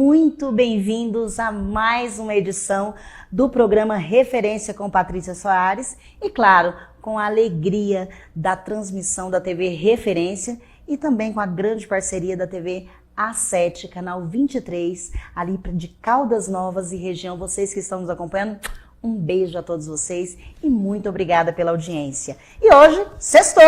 muito bem-vindos a mais uma edição do programa Referência com Patrícia Soares e, claro, com a alegria da transmissão da TV Referência e também com a grande parceria da TV A7, canal 23, ali de Caldas Novas e região. Vocês que estão nos acompanhando, um beijo a todos vocês e muito obrigada pela audiência. E hoje, sextou!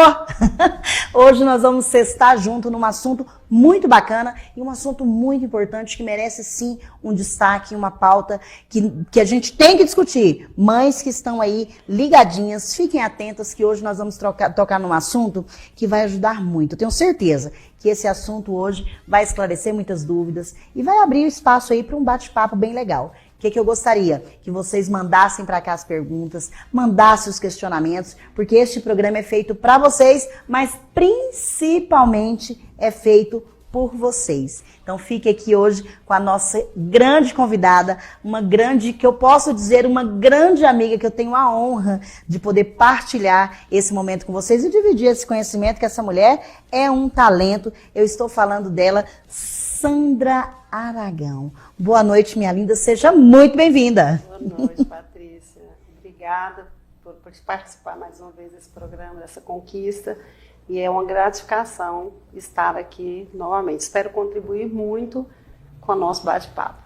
Hoje nós vamos sextar junto num assunto muito bacana e um assunto muito importante que merece sim um destaque, uma pauta que a gente tem que discutir. Mães que estão aí ligadinhas, fiquem atentas que hoje nós vamos tocar num assunto que vai ajudar muito. Eu tenho certeza que esse assunto hoje vai esclarecer muitas dúvidas e vai abrir espaço aí para um bate-papo bem legal. O que eu gostaria? Que vocês mandassem para cá as perguntas, mandassem os questionamentos, porque este programa é feito para vocês, mas principalmente é feito por vocês. Então fique aqui hoje com a nossa grande convidada, que eu posso dizer, uma grande amiga, que eu tenho a honra de poder partilhar esse momento com vocês e dividir esse conhecimento, que essa mulher é um talento. Eu estou falando dela, Sandra Aragão. Boa noite, minha linda. Seja muito bem-vinda. Boa noite, Patrícia. Obrigada por participar mais uma vez desse programa, dessa conquista. E é uma gratificação estar aqui novamente. Espero contribuir muito com o nosso bate-papo.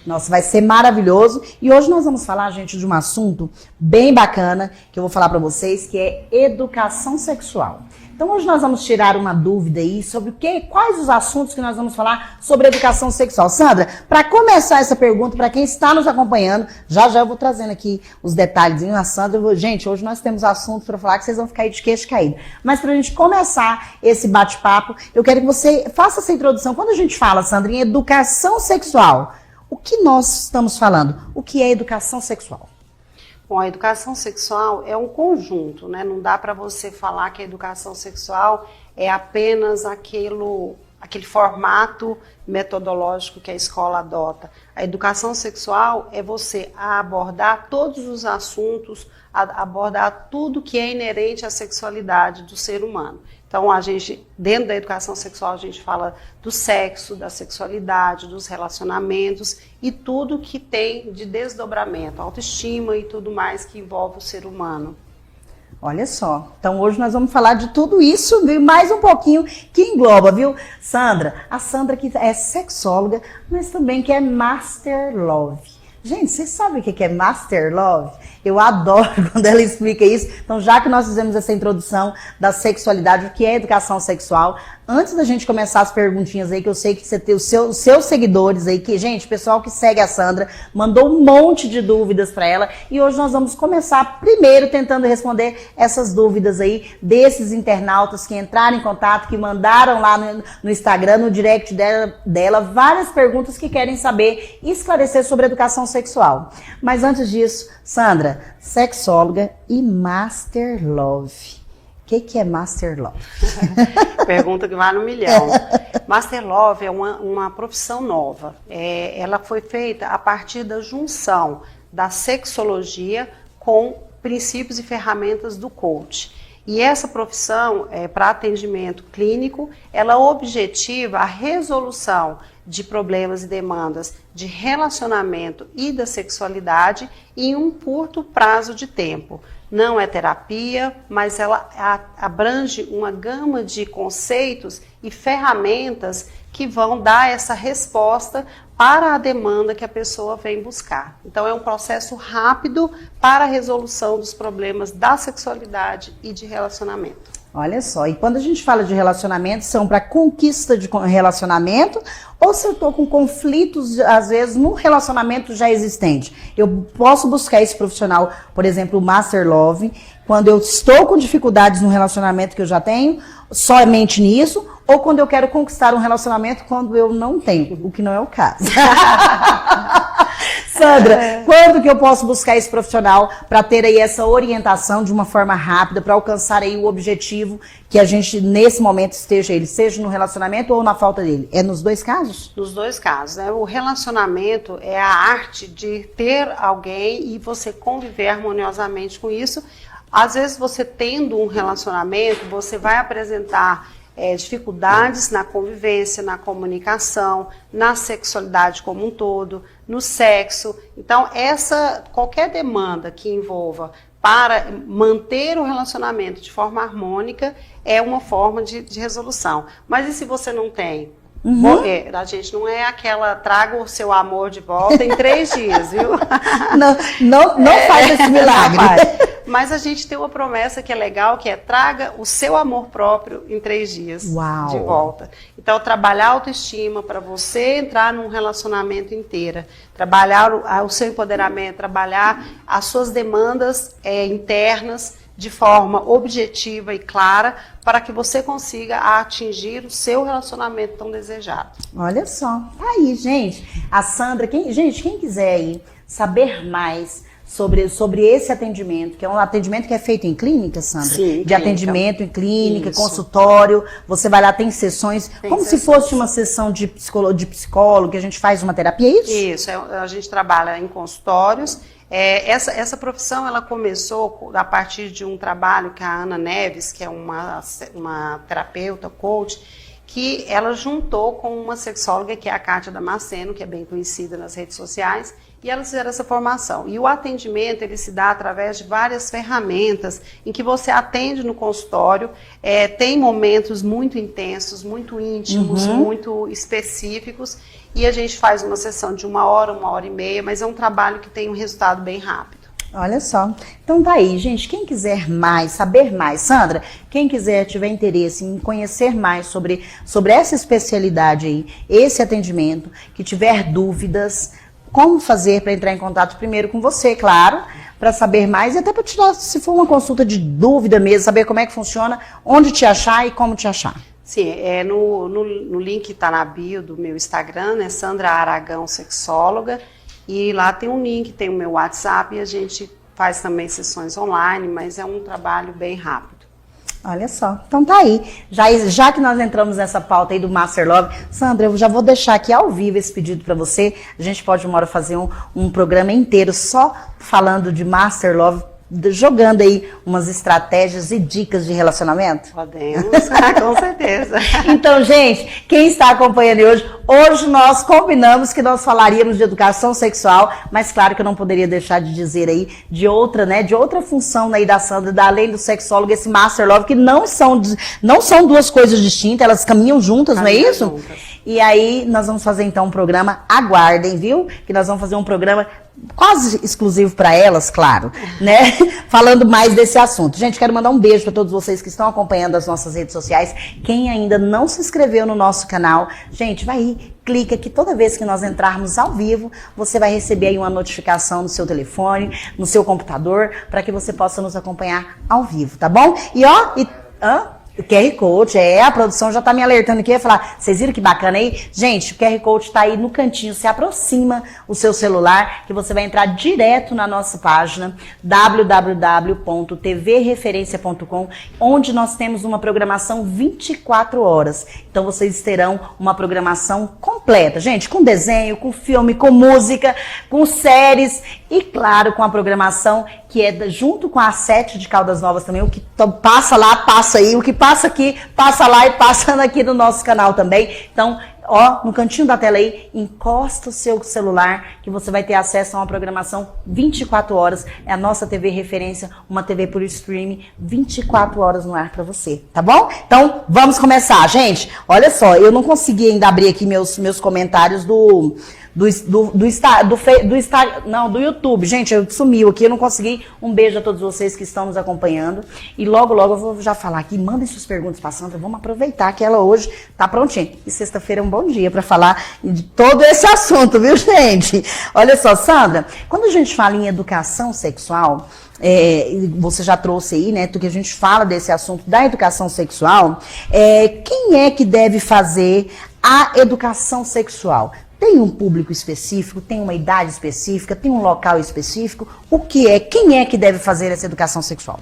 Nossa, vai ser maravilhoso. E hoje nós vamos falar, gente, de um assunto bem bacana que eu vou falar para vocês, que é educação sexual. Então hoje nós vamos tirar uma dúvida aí sobre quais os assuntos que nós vamos falar sobre educação sexual. Sandra, para começar essa pergunta, para quem está nos acompanhando, já eu vou trazendo aqui os detalhes. A Sandra, gente, hoje nós temos assuntos para falar que vocês vão ficar aí de queixo caído. Mas para a gente começar esse bate-papo, eu quero que você faça essa introdução. Quando a gente fala, Sandra, em educação sexual, o que nós estamos falando? O que é educação sexual? Bom, a educação sexual é um conjunto, né? Não dá para você falar que a educação sexual é apenas aquele formato metodológico que a escola adota. A educação sexual é você abordar todos os assuntos, abordar tudo que é inerente à sexualidade do ser humano. Então, dentro da educação sexual, a gente fala do sexo, da sexualidade, dos relacionamentos e tudo que tem de desdobramento, autoestima e tudo mais que envolve o ser humano. Olha só, então hoje nós vamos falar de tudo isso e mais um pouquinho que engloba, viu? Sandra, a Sandra que é sexóloga, mas também que é Master Love. Gente, vocês sabem o que é Master Love? Eu adoro quando ela explica isso. Então, já que nós fizemos essa introdução da sexualidade, o que é educação sexual, antes da gente começar as perguntinhas aí, que eu sei que você tem os seus seguidores aí, que, gente, o pessoal que segue a Sandra mandou um monte de dúvidas para ela. E hoje nós vamos começar primeiro tentando responder essas dúvidas aí desses internautas que entraram em contato, que mandaram lá no Instagram, no direct dela, várias perguntas que querem saber e esclarecer sobre educação sexual. Mas antes disso, Sandra, sexóloga e Master Love. O que é Master Love? Pergunta que vale 1 milhão. Master Love é uma profissão nova. Ela foi feita a partir da junção da sexologia com princípios e ferramentas do coach. E essa profissão, para atendimento clínico, ela objetiva a resolução de problemas e demandas de relacionamento e da sexualidade em um curto prazo de tempo. Não é terapia, mas ela abrange uma gama de conceitos e ferramentas que vão dar essa resposta para a demanda que a pessoa vem buscar. Então é um processo rápido para a resolução dos problemas da sexualidade e de relacionamento. Olha só, e quando a gente fala de relacionamento, são para conquista de relacionamento ou se eu estou com conflitos, às vezes, no relacionamento já existente? Eu posso buscar esse profissional, por exemplo, o Master Love, quando eu estou com dificuldades no relacionamento que eu já tenho, somente nisso, ou quando eu quero conquistar um relacionamento quando eu não tenho, o que não é o caso. Sandra, quando que eu posso buscar esse profissional para ter aí essa orientação de uma forma rápida, para alcançar aí o objetivo que a gente, nesse momento, seja no relacionamento ou na falta dele? É nos dois casos? Nos dois casos, né? O relacionamento é a arte de ter alguém e você conviver harmoniosamente com isso. Às vezes, você tendo um relacionamento, você vai apresentar dificuldades na convivência, na comunicação, na sexualidade como um todo, no sexo. Então, qualquer demanda que envolva para manter o relacionamento de forma harmônica é uma forma de resolução. Mas e se você não tem? A gente não é aquela, traga o seu amor de volta em 3 dias, viu? Não faz esse milagre. Mas a gente tem uma promessa que é legal, que é traga o seu amor próprio em 3 dias de volta. Então, trabalhar a autoestima para você entrar num relacionamento inteiro, trabalhar o seu empoderamento, trabalhar as suas demandas internas de forma objetiva e clara para que você consiga atingir o seu relacionamento tão desejado. Olha só, tá aí, gente. A Sandra, quem quiser aí saber mais sobre esse atendimento, que é um atendimento que é feito em clínica, Sandra? Sim, de atendimento em clínica, consultório, você vai lá, tem sessões, como se fosse uma sessão de psicólogo, que a gente faz uma terapia, é isso? Isso, a gente trabalha em consultórios. Essa profissão ela começou a partir de um trabalho que a Ana Neves, que é uma terapeuta, coach, que ela juntou com uma sexóloga, que é a Kátia Damasceno, que é bem conhecida nas redes sociais, e elas fizeram essa formação. E o atendimento, ele se dá através de várias ferramentas em que você atende no consultório, tem momentos muito intensos, muito íntimos, muito específicos, e a gente faz uma sessão de 1 hora, 1h30, mas é um trabalho que tem um resultado bem rápido. Olha só. Então tá aí, gente. Quem quiser mais, saber mais, Sandra, quem quiser, tiver interesse em conhecer mais sobre essa especialidade aí, esse atendimento, que tiver dúvidas, como fazer para entrar em contato primeiro com você, claro, para saber mais e até para tirar, se for uma consulta de dúvida mesmo, saber como é que funciona, onde te achar e como te achar. Sim, no link que está na bio do meu Instagram, né, Sandra Aragão Sexóloga, e lá tem um link, tem o meu WhatsApp, e a gente faz também sessões online, mas é um trabalho bem rápido. Olha só, então tá aí, já que nós entramos nessa pauta aí do Master Love, Sandra, eu já vou deixar aqui ao vivo esse pedido para você, a gente pode uma hora fazer um programa inteiro só falando de Master Love, jogando aí umas estratégias e dicas de relacionamento? Podemos, com certeza. Então, gente, quem está acompanhando hoje nós combinamos que nós falaríamos de educação sexual, mas claro que eu não poderia deixar de dizer aí de outra função aí da Sandra, além do sexólogo, esse Master Love, que não são 2 coisas distintas, elas caminham juntas, não é isso? Juntas. E aí nós vamos fazer então um programa, aguardem, viu? Que nós vamos fazer um programa quase exclusivo para elas, claro, né? Falando mais desse assunto. Gente, quero mandar um beijo para todos vocês que estão acompanhando as nossas redes sociais. Quem ainda não se inscreveu no nosso canal, gente, vai aí, clica que toda vez que nós entrarmos ao vivo, você vai receber aí uma notificação no seu telefone, no seu computador, para que você possa nos acompanhar ao vivo, tá bom? E o QR Code, a produção já tá me alertando aqui, ia falar, vocês viram que bacana aí? Gente, o QR Code tá aí no cantinho, se aproxima o seu celular, que você vai entrar direto na nossa página, www.tvreferencia.com, onde nós temos uma programação 24 horas. Então vocês terão uma programação completa, gente, com desenho, com filme, com música, com séries e, claro, com a programação que é junto com a 7 de Caldas Novas também, o que passa lá, passa aí, o que passa aqui, passa lá e passa aqui no nosso canal também. Então, no cantinho da tela aí, encosta o seu celular que você vai ter acesso a uma programação 24 horas. É a nossa TV Referência, uma TV por streaming, 24 horas no ar para você, tá bom? Então, vamos começar, gente. Olha só, eu não consegui ainda abrir aqui meus comentários do YouTube. Gente, eu sumiu aqui, eu não consegui. Um beijo a todos vocês que estão nos acompanhando. E logo eu vou já falar aqui, mandem suas perguntas pra Sandra, vamos aproveitar que ela hoje tá prontinha. E sexta-feira é um bom dia para falar de todo esse assunto, viu, gente? Olha só, Sandra, quando a gente fala em educação sexual, você já trouxe aí, né, que a gente fala desse assunto da educação sexual, quem é que deve fazer a educação sexual? Tem um público específico, tem uma idade específica, tem um local específico? Quem é que deve fazer essa educação sexual?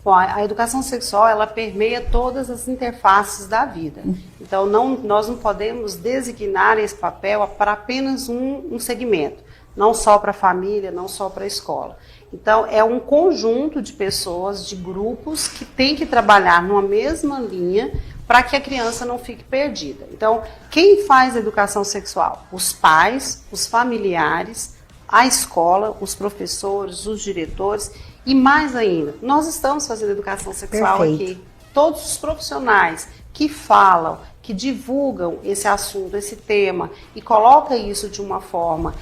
Bom, a educação sexual, ela permeia todas as interfaces da vida. Então, nós não podemos designar esse papel para apenas um segmento. Não só para a família, não só para a escola. Então, é um conjunto de pessoas, de grupos, que tem que trabalhar numa mesma linha para que a criança não fique perdida. Então, quem faz a educação sexual? Os pais, os familiares, a escola, os professores, os diretores e mais ainda, nós estamos fazendo educação sexual aqui. Todos os profissionais que falam, que divulgam esse assunto, esse tema e colocam isso de uma forma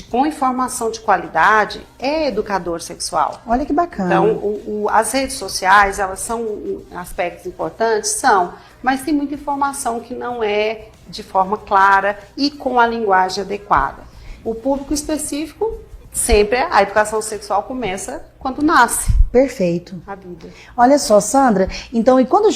com informação de qualidade, é educador sexual. Olha que bacana. Então, as redes sociais, elas são aspectos importantes? São, mas tem muita informação que não é de forma clara e com a linguagem adequada. O público específico, sempre a educação sexual começa quando nasce. Perfeito. A vida. Olha só, Sandra, então, e quando a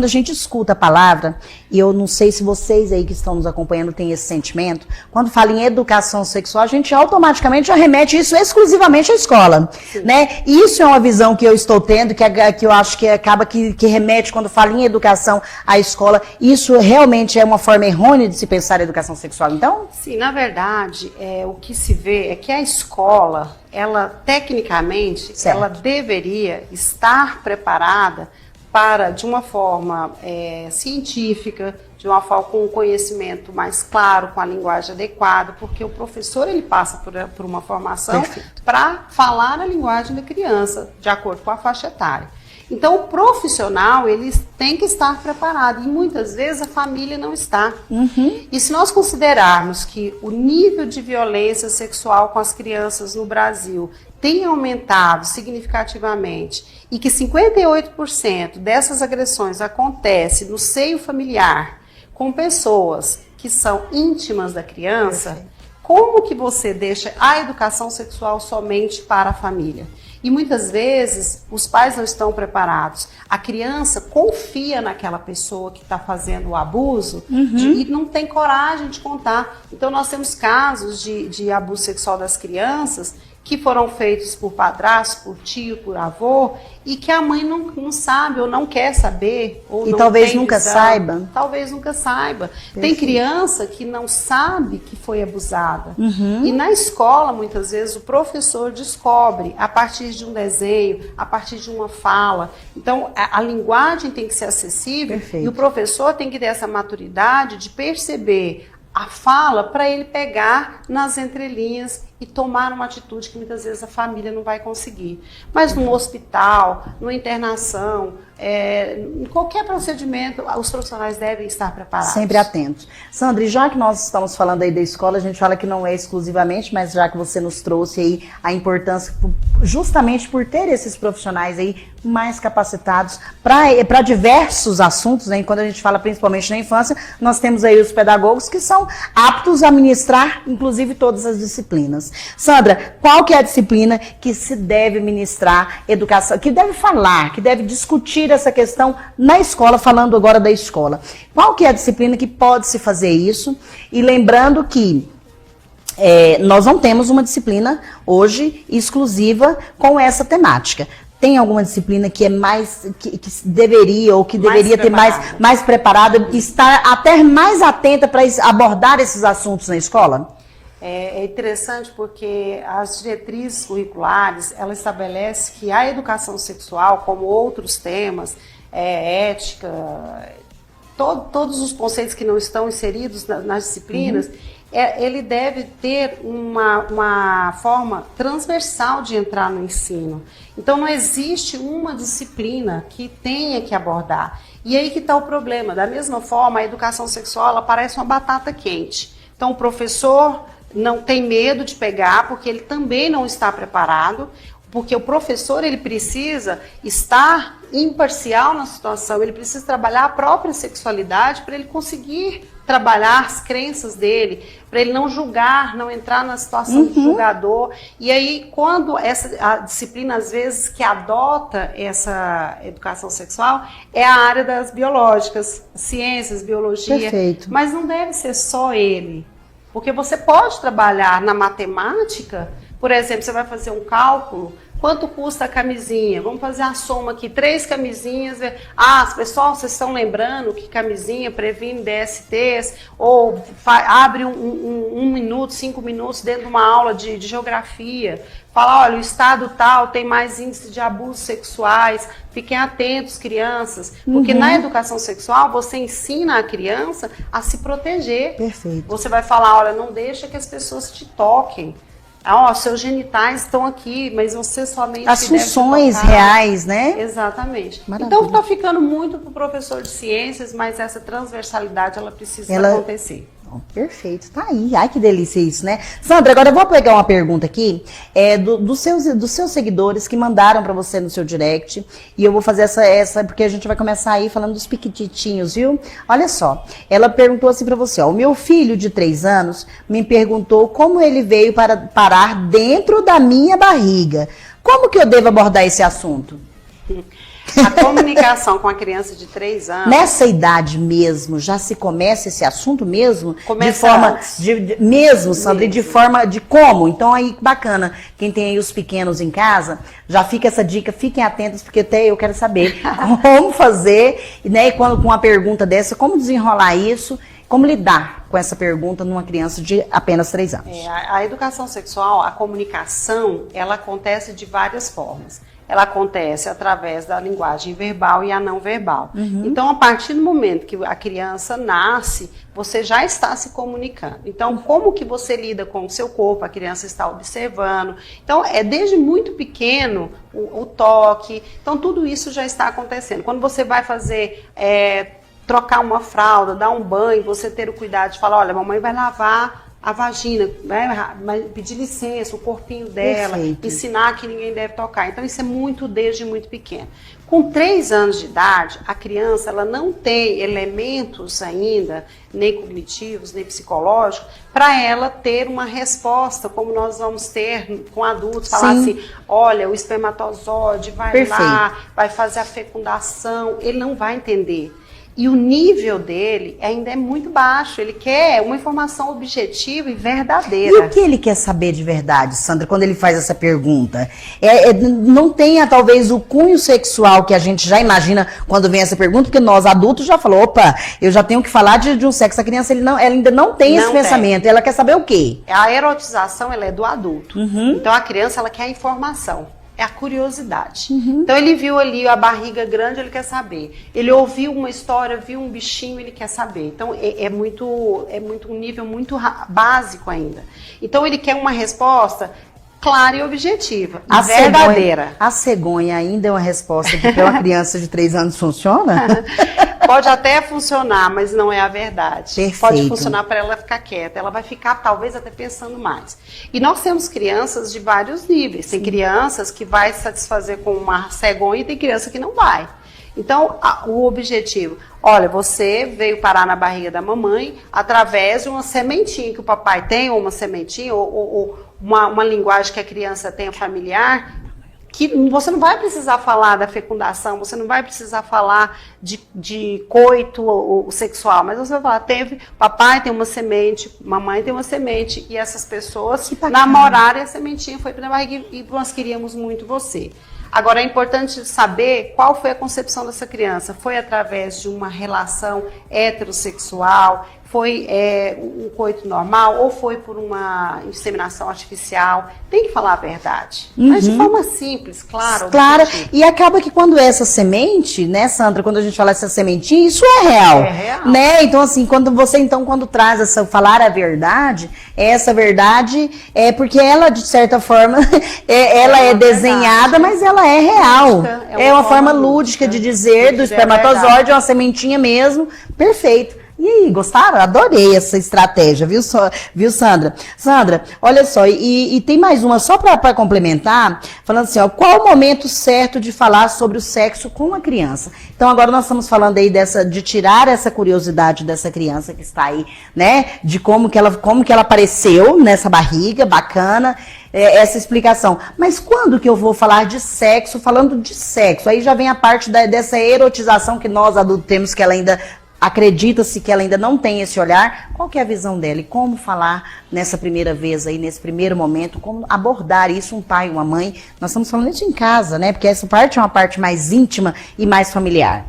gente escuta a palavra, e eu não sei se vocês aí que estão nos acompanhando têm esse sentimento, quando fala em educação sexual, a gente automaticamente já remete isso exclusivamente à escola, né? Isso é uma visão que eu estou tendo, que eu acho que acaba que remete quando fala em educação à escola. Isso realmente é uma forma errônea de se pensar em educação sexual, então? Sim, na verdade, o que se vê é que a escola, ela, tecnicamente, certo, ela deveria estar preparada para, de uma forma científica, de uma forma com um conhecimento mais claro, com a linguagem adequada, porque o professor ele passa por uma formação para falar a linguagem da criança, de acordo com a faixa etária. Então, o profissional, ele tem que estar preparado, e muitas vezes a família não está. E se nós considerarmos que o nível de violência sexual com as crianças no Brasil tem aumentado significativamente, e que 58% dessas agressões acontece no seio familiar, com pessoas que são íntimas da criança, como que você deixa a educação sexual somente para a família? E muitas vezes os pais não estão preparados. A criança confia naquela pessoa que está fazendo o abuso e não tem coragem de contar. Então nós temos casos de abuso sexual das crianças que foram feitos por padrasto, por tio, por avô, e que a mãe não sabe ou não quer saber. Ou e não talvez tem nunca visão. saiba. Talvez nunca saiba. Tem criança que não sabe que foi abusada. E na escola, muitas vezes, o professor descobre a partir de um desenho, a partir de uma fala. Então, a linguagem tem que ser acessível. E o professor tem que ter essa maturidade de perceber a fala para ele pegar nas entrelinhas e tomar uma atitude que muitas vezes a família não vai conseguir. Mas no hospital, numa internação, em qualquer procedimento, os profissionais devem estar preparados. Sempre atentos. Sandra, e já que nós estamos falando aí da escola, a gente fala que não é exclusivamente, mas já que você nos trouxe aí a importância, justamente por ter esses profissionais aí mais capacitados para diversos assuntos, né? E quando a gente fala principalmente na infância, nós temos aí os pedagogos que são aptos a ministrar, inclusive, todas as disciplinas. Sandra, qual que é a disciplina que se deve ministrar educação, que deve falar, que deve discutir essa questão na escola, falando agora da escola? Qual que é a disciplina que pode se fazer isso? E lembrando que nós não temos uma disciplina hoje exclusiva com essa temática. Tem alguma disciplina que é mais, que deveria ou que deveria ter mais preparada, estar até mais atenta para abordar esses assuntos na escola? É interessante porque as diretrizes curriculares, ela estabelece que a educação sexual, como outros temas, ética, todos os conceitos que não estão inseridos nas disciplinas, ele deve ter uma forma transversal de entrar no ensino. Então não existe uma disciplina que tenha que abordar. E aí que está o problema. Da mesma forma, a educação sexual ela parece uma batata quente. Então o professor não tem medo de pegar, porque ele também não está preparado, porque o professor ele precisa estar imparcial na situação, ele precisa trabalhar a própria sexualidade para ele conseguir trabalhar as crenças dele, para ele não julgar, não entrar na situação de julgador. E aí, quando a disciplina, às vezes, que adota essa educação sexual, é a área das biológicas, ciências, biologia. Perfeito. Mas não deve ser só ele. Porque você pode trabalhar na matemática, por exemplo, você vai fazer um cálculo, Quanto custa a camisinha? Vamos fazer a soma aqui, 3 camisinhas. Pessoal, vocês estão lembrando que camisinha previne DSTs? Ou abre um minuto, 5 minutos dentro de uma aula de geografia. Fala, olha, o estado tal tem mais índice de abusos sexuais. Fiquem atentos, crianças. Porque na educação sexual, você ensina a criança a se proteger. Perfeito. Você vai falar, olha, não deixa que as pessoas te toquem. Seus genitais estão aqui, mas você somente as funções reais, né? Exatamente. Maravilha. Então está ficando muito para o professor de ciências, mas essa transversalidade ela precisa acontecer. Perfeito, tá aí. Ai, que delícia isso, né? Sandra, agora eu vou pegar uma pergunta aqui dos seus seguidores que mandaram para você no seu direct, e eu vou fazer essa porque a gente vai começar aí falando dos piquititinhos, viu? Olha só, ela perguntou assim para você, ó, o meu filho de 3 anos me perguntou como ele veio para parar dentro da minha barriga. Como que eu devo abordar esse assunto? A comunicação com a criança de 3 anos... Nessa idade mesmo, já se começa esse assunto mesmo? Começa de forma antes. Mesmo, Sandra, de forma de como? Então aí, bacana, quem tem aí os pequenos em casa, já fica essa dica, fiquem atentos, porque até eu quero saber como fazer, né, e quando com uma pergunta dessa, como desenrolar isso, como lidar com essa pergunta numa criança de apenas 3 anos. A educação sexual, a comunicação, ela acontece de várias formas. Ela acontece através da linguagem verbal e a não verbal. Então, a partir do momento que a criança nasce, você já está se comunicando. Então, como que você lida com o seu corpo? A criança está observando. Então, desde muito pequeno o toque. Então, tudo isso já está acontecendo. Quando você vai fazer... trocar uma fralda, dar um banho, você ter o cuidado de falar, olha, mamãe vai lavar a vagina, vai pedir licença, o corpinho dela, Perfeito. ensinar que ninguém deve tocar. Então isso é muito desde muito pequeno. Com 3 anos de idade, a criança ela não tem elementos ainda, nem cognitivos, nem psicológicos, para ela ter uma resposta, como nós vamos ter com adultos, falar assim, olha, o espermatozoide vai lá, vai fazer a fecundação, ele não vai entender. E o nível dele ainda é muito baixo. Ele quer uma informação objetiva e verdadeira. E o que ele quer saber de verdade, Sandra, quando ele faz essa pergunta? Não tenha, talvez, o cunho sexual que a gente já imagina quando vem essa pergunta, porque nós, adultos, já falamos, opa, eu já tenho que falar de um sexo. A criança ela ainda não tem esse pensamento. Ela quer saber o quê? A erotização ela é do adulto. Então, a criança ela quer a informação. É a curiosidade. Então ele viu ali a barriga grande, ele quer saber. Ele ouviu uma história, viu um bichinho, ele quer saber. Então é um nível muito básico ainda. Então ele quer uma resposta clara e objetiva, verdadeira. A cegonha ainda é uma resposta que para uma criança de 3 anos funciona? Pode até funcionar, mas não é a verdade. Perfeito. Pode funcionar para ela ficar quieta. Ela vai ficar, talvez, até pensando mais. E nós temos crianças de vários níveis. Tem crianças que vai satisfazer com uma cegonha e tem criança que não vai. Então, o objetivo... Olha, você veio parar na barriga da mamãe através de uma sementinha que o papai tem, ou uma sementinha, ou uma linguagem que a criança tem familiar... que você não vai precisar falar da fecundação, você não vai precisar falar de coito sexual, mas você vai falar, papai tem uma semente, mamãe tem uma semente, e essas pessoas namoraram e a sementinha foi para a barriga e nós queríamos muito você. Agora, é importante saber qual foi a concepção dessa criança. Foi através de uma relação heterossexual, foi um coito normal ou foi por uma inseminação artificial? Tem que falar a verdade. Mas de forma simples, claro. Clara. E acaba que quando essa semente, né, Sandra, quando a gente fala essa sementinha, isso é real. É real. Né? Então, assim, quando traz falar a verdade, essa verdade é porque ela, de certa forma, ela é desenhada, mas ela é real. É uma forma lúdica de dizer do espermatozoide, é uma sementinha mesmo. Perfeito. E aí, gostaram? Adorei essa estratégia, viu, Sandra? Sandra, olha só, e tem mais uma só para complementar, falando assim, ó, qual o momento certo de falar sobre o sexo com a criança? Então, agora nós estamos falando aí de tirar essa curiosidade dessa criança que está aí, né? De como que ela apareceu nessa barriga, bacana, essa explicação. Mas quando que eu vou falar de sexo, falando de sexo? Aí já vem a parte dessa erotização que nós adultos temos, que ela ainda acredita-se que ela ainda não tem esse olhar, qual que é a visão dela e como falar nessa primeira vez aí, nesse primeiro momento, como abordar isso, um pai, uma mãe? Nós estamos falando isso em casa, né? Porque essa parte é uma parte mais íntima e mais familiar.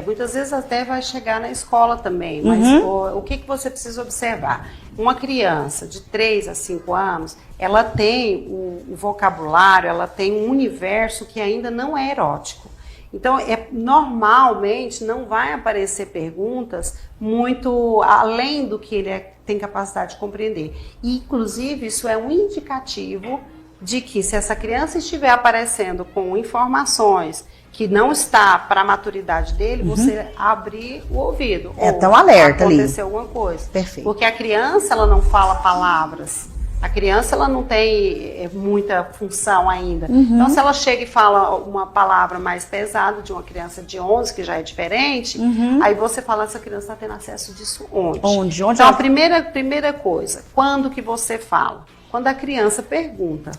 Muitas vezes até vai chegar na escola também, mas o que você precisa observar? Uma criança de 3 a 5 anos, ela tem o vocabulário, ela tem um universo que ainda não é erótico. Então, normalmente não vai aparecer perguntas muito além do que ele tem capacidade de compreender. E, inclusive, isso é um indicativo de que se essa criança estiver aparecendo com informações que não está para a maturidade dele, você abrir o ouvido. Tão alerta ali. Aconteceu alguma coisa. Perfeito. Porque a criança, ela não fala palavras. A criança, ela não tem muita função ainda. Então, se ela chega e fala uma palavra mais pesada de uma criança de 11, que já é diferente, aí você fala, essa criança está tendo acesso disso onde? Onde então, a primeira coisa, quando que você fala? Quando a criança pergunta.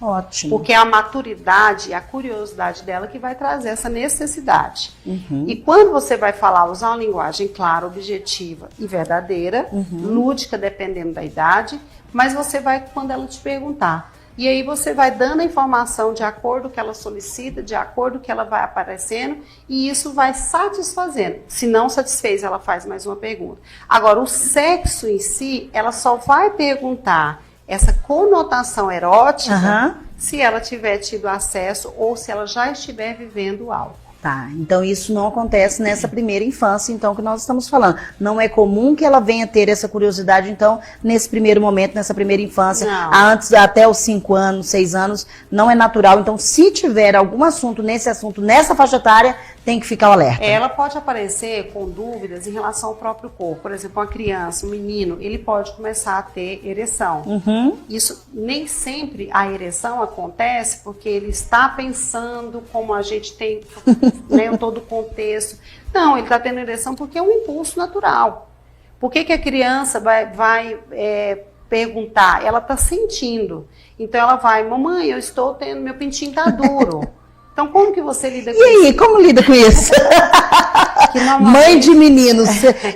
Ótimo. Porque é a maturidade e a curiosidade dela que vai trazer essa necessidade. E quando você vai falar, usar uma linguagem clara, objetiva e verdadeira, lúdica, dependendo da idade, mas você vai quando ela te perguntar. E aí você vai dando a informação de acordo com o que ela solicita, de acordo com o que ela vai aparecendo, e isso vai satisfazendo. Se não satisfez, ela faz mais uma pergunta. Agora, o sexo em si, ela só vai perguntar essa conotação erótica se ela tiver tido acesso ou se ela já estiver vivendo algo. Tá, então isso não acontece nessa primeira infância, então, que nós estamos falando. Não é comum que ela venha ter essa curiosidade, então, nesse primeiro momento, nessa primeira infância, antes, até os 5 anos, 6 anos, não é natural. Então, se tiver algum assunto, nessa faixa etária, tem que ficar alerta. Ela pode aparecer com dúvidas em relação ao próprio corpo. Por exemplo, uma criança, um menino, ele pode começar a ter ereção. Isso, nem sempre a ereção acontece porque ele está pensando como a gente tem, né, todo o contexto. Não, ele está tendo ereção porque é um impulso natural. Por que a criança vai perguntar? Ela está sentindo. Então ela vai, mamãe, eu estou tendo, meu pintinho está duro. Então, como que você lida com isso? E aí, como lida com isso? Mãe de meninos,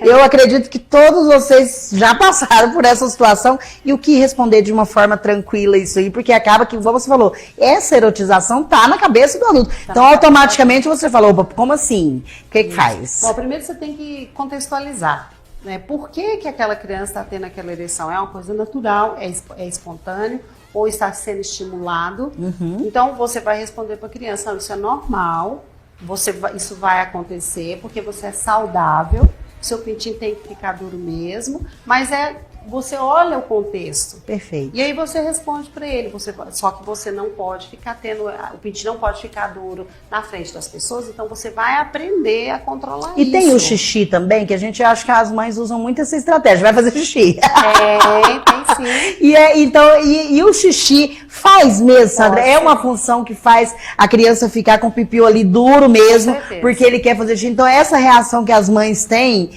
eu acredito que todos vocês já passaram por essa situação e o que responder de uma forma tranquila isso aí, porque acaba que, como você falou, essa erotização tá na cabeça do adulto. Então, automaticamente você falou, opa, como assim? O que faz? Bom, primeiro você tem que contextualizar, né? Por que aquela criança está tendo aquela ereção? É uma coisa natural, é espontâneo, ou está sendo estimulado. Então, você vai responder para a criança, não, isso é normal, isso vai acontecer porque você é saudável, seu pintinho tem que ficar duro mesmo, mas você olha o contexto. Perfeito. E aí você responde para ele, só que você não pode ficar o pintinho não pode ficar duro na frente das pessoas, então você vai aprender a controlar isso. E tem o xixi também, que a gente acha que as mães usam muito essa estratégia, vai fazer xixi. Tem sim. E o xixi faz mesmo, Sandra, é uma função que faz a criança ficar com o pipiu ali duro mesmo, porque ele quer fazer xixi. Então essa reação que as mães têm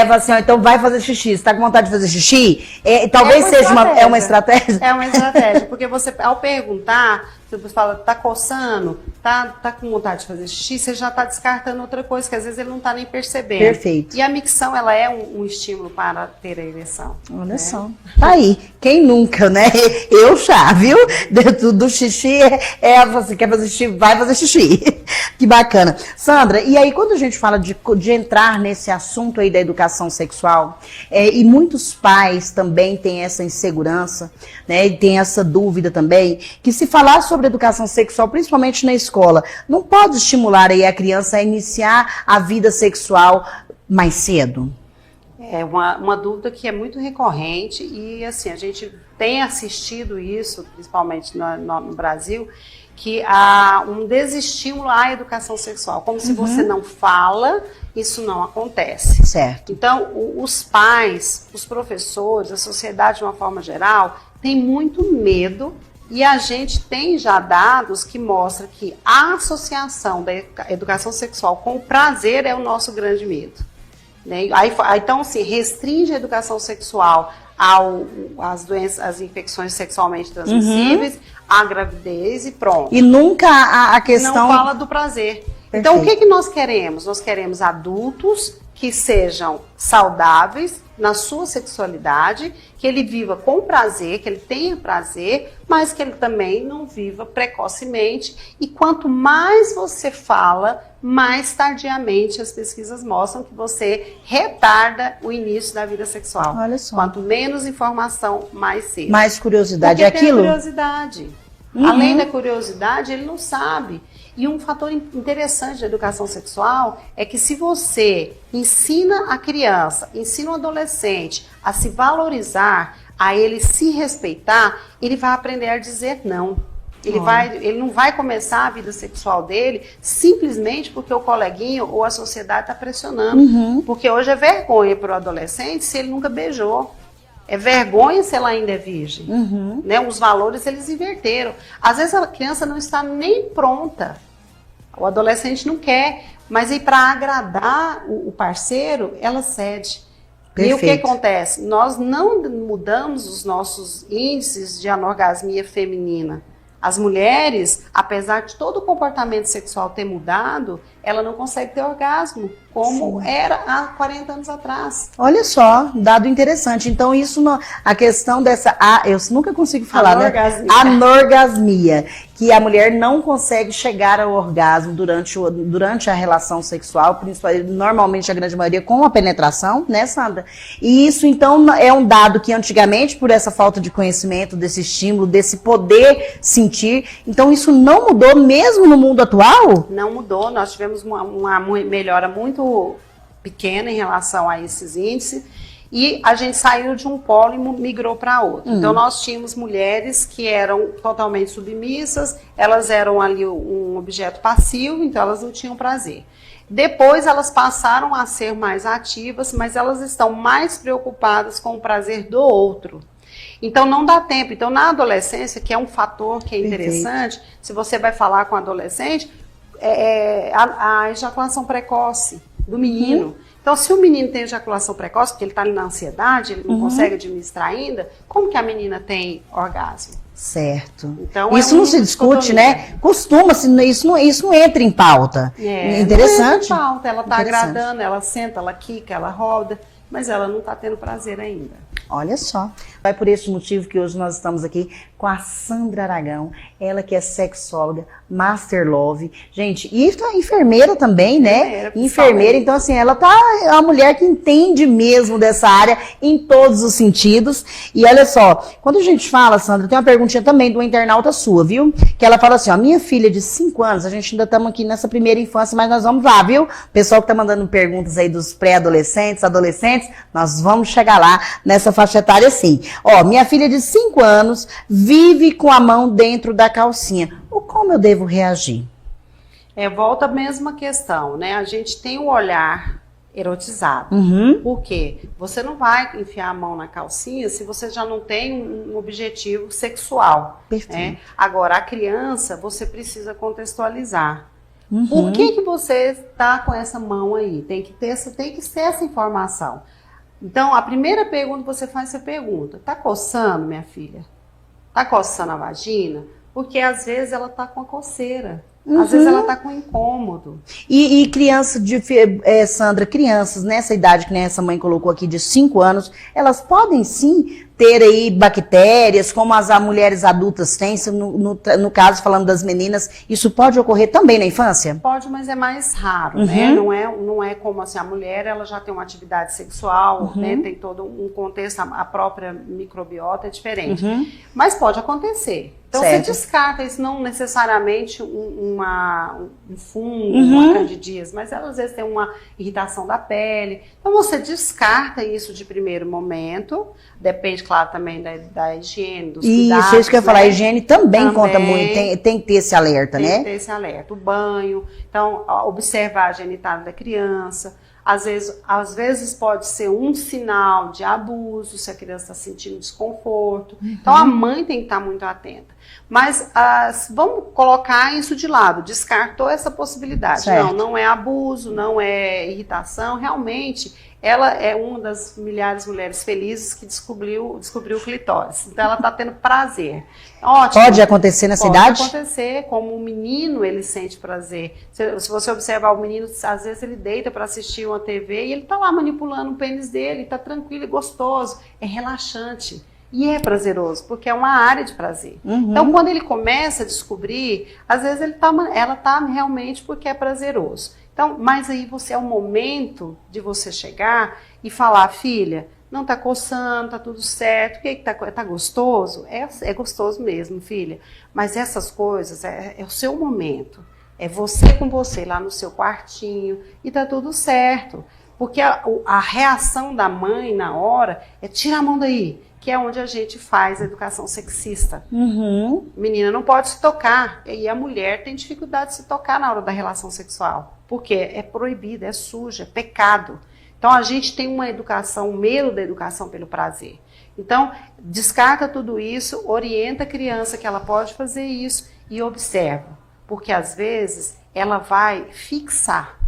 assim, ó, então vai fazer xixi, você tá com vontade de fazer xixi? Talvez seja uma estratégia. É uma estratégia, porque você, ao perguntar, você fala, tá coçando, tá com vontade de fazer xixi, você já tá descartando outra coisa, que às vezes ele não tá nem percebendo. Perfeito. E a micção, ela é um estímulo para ter a ereção. Olha só. Tá aí. Quem nunca, né? Eu já, viu? Do xixi, você quer fazer xixi, vai fazer xixi. Que bacana. Sandra, e aí quando a gente fala de entrar nesse assunto aí da educação sexual, e muitos pais também têm essa insegurança, né? E tem essa dúvida também, que se falar sobre educação sexual, principalmente na escola, não pode estimular aí a criança a iniciar a vida sexual mais cedo? É uma dúvida que é muito recorrente e assim, a gente tem assistido isso, principalmente no Brasil, que há um desestímulo à educação sexual. Como se você não fala, isso não acontece. Certo. Então, os pais, os professores, a sociedade de uma forma geral, tem muito medo e a gente tem já dados que mostram que a associação da educação sexual com o prazer é o nosso grande medo. Né? Então, assim, restringe a educação sexual às doenças, às infecções sexualmente transmissíveis, à gravidez e pronto. E nunca a questão... Não fala do prazer. Perfeito. Então, o que nós queremos? Nós queremos adultos que sejam saudáveis na sua sexualidade, que ele viva com prazer, que ele tenha prazer, mas que ele também não viva precocemente. E quanto mais você fala, mais tardiamente as pesquisas mostram que você retarda o início da vida sexual. Olha só. Quanto menos informação, mais cedo. Mais curiosidade. Porque É aquilo? tem a curiosidade. Além da curiosidade, ele não sabe. E um fator interessante da educação sexual é que se você ensina a criança, ensina o adolescente a se valorizar, a ele se respeitar, ele vai aprender a dizer não. Ele não vai começar a vida sexual dele simplesmente porque o coleguinho ou a sociedade está pressionando. Porque hoje é vergonha para o adolescente se ele nunca beijou. É vergonha se ela ainda é virgem. Né? Os valores, eles inverteram. Às vezes a criança não está nem pronta. O adolescente não quer. Mas aí para agradar o parceiro, ela cede. Perfeito. E o que acontece? Nós não mudamos os nossos índices de anorgasmia feminina. As mulheres, apesar de todo o comportamento sexual ter mudado, ela não consegue ter orgasmo, como era há 40 anos atrás. Olha só, dado interessante. Então, isso, a questão dessa, eu nunca consigo falar, anorgasmia. Né? Anorgasmia, que a mulher não consegue chegar ao orgasmo durante a relação sexual, principalmente, normalmente a grande maioria com a penetração, né, Sandra? E isso, então, é um dado que antigamente, por essa falta de conhecimento, desse estímulo, desse poder sentir, então isso não mudou mesmo no mundo atual? Não mudou, nós tivemos uma melhora muito pequena em relação a esses índices e a gente saiu de um polo e migrou para outro. Então nós tínhamos mulheres que eram totalmente submissas, elas eram ali um objeto passivo, então elas não tinham prazer. Depois elas passaram a ser mais ativas, mas elas estão mais preocupadas com o prazer do outro. Então não dá tempo. Então na adolescência, que é um fator que é interessante, perfeito, se você vai falar com adolescente, a ejaculação precoce do menino. Então, se o menino tem ejaculação precoce, porque ele está ali na ansiedade, ele não consegue administrar ainda, como que a menina tem orgasmo? Certo. Então, isso não se discute, né? Costuma-se, isso não entra em pauta. Interessante. Não entra em pauta, ela está agradando, ela senta, ela quica, ela roda, mas ela não está tendo prazer ainda. Olha só. É por esse motivo que hoje nós estamos aqui com a Sandra Aragão, ela que é sexóloga, Master Love. Gente, e enfermeira também, né? Enfermeira, então assim, ela é uma mulher que entende mesmo dessa área em todos os sentidos. E olha só, quando a gente fala, Sandra, tem uma perguntinha também do internauta sua, viu? Que ela fala assim, ó, minha filha de 5 anos, a gente ainda estamos aqui nessa primeira infância, mas nós vamos lá, viu? Pessoal que tá mandando perguntas aí dos pré-adolescentes, adolescentes, nós vamos chegar lá nessa faixa etária sim. Ó, minha filha de 5 anos vive com a mão dentro da calcinha. Como eu devo reagir? Volta a mesma questão, né? A gente tem um olhar erotizado. Por quê? Você não vai enfiar a mão na calcinha se você já não tem um objetivo sexual. Perfeito. Né? Agora, a criança, você precisa contextualizar. Por que você está com essa mão aí? Tem que ser essa informação. Então, a primeira pergunta que você faz, você pergunta, tá coçando, minha filha? Tá coçando a vagina? Porque às vezes ela tá com a coceira. Às vezes ela tá com incômodo. E criança Sandra, crianças nessa idade que nem essa mãe colocou aqui de 5 anos, elas podem sim ter aí bactérias, como as mulheres adultas têm, no caso, falando das meninas, isso pode ocorrer também na infância? Pode, mas é mais raro, né? Não é como assim, a mulher, ela já tem uma atividade sexual, né? Tem todo um contexto, a própria microbiota é diferente. Mas pode acontecer. Então certo, você descarta isso, não necessariamente um fungo, uma candidíase, mas ela às vezes tem uma irritação da pele. Então você descarta isso de primeiro momento, depende, claro, também da higiene, dos cuidados. Isso que eu ia falar, a higiene também conta muito, tem que ter esse alerta, né? Tem que ter esse alerta, o banho, então observar a genitália da criança. Às vezes pode ser um sinal de abuso, se a criança está sentindo desconforto. Então a mãe tem que estar muito atenta. Mas vamos colocar isso de lado, descartou essa possibilidade. Certo. Não é abuso, não é irritação, realmente ela é uma das milhares de mulheres felizes que descobriu o clitóris. Então ela está tendo prazer. Ótimo. Pode acontecer nessa idade? Pode acontecer, como o menino ele sente prazer. Se você observar o menino, às vezes ele deita para assistir uma TV e ele está lá manipulando o pênis dele, está tranquilo e gostoso, é relaxante. E é prazeroso, porque é uma área de prazer. Então, quando ele começa a descobrir, às vezes ela está realmente porque é prazeroso. Então, mas aí é o momento de você chegar e falar, filha, não tá coçando, tá tudo certo, o que tá gostoso? É gostoso mesmo, filha. Mas essas coisas, é o seu momento. É você com você lá no seu quartinho e tá tudo certo. Porque a reação da mãe na hora é tira a mão daí, que é onde a gente faz a educação sexista. Menina não pode se tocar, e a mulher tem dificuldade de se tocar na hora da relação sexual, porque é proibido, é sujo, é pecado. Então a gente tem uma educação, um medo da educação pelo prazer. Então descarta tudo isso, orienta a criança que ela pode fazer isso e observa, porque às vezes ela vai fixar.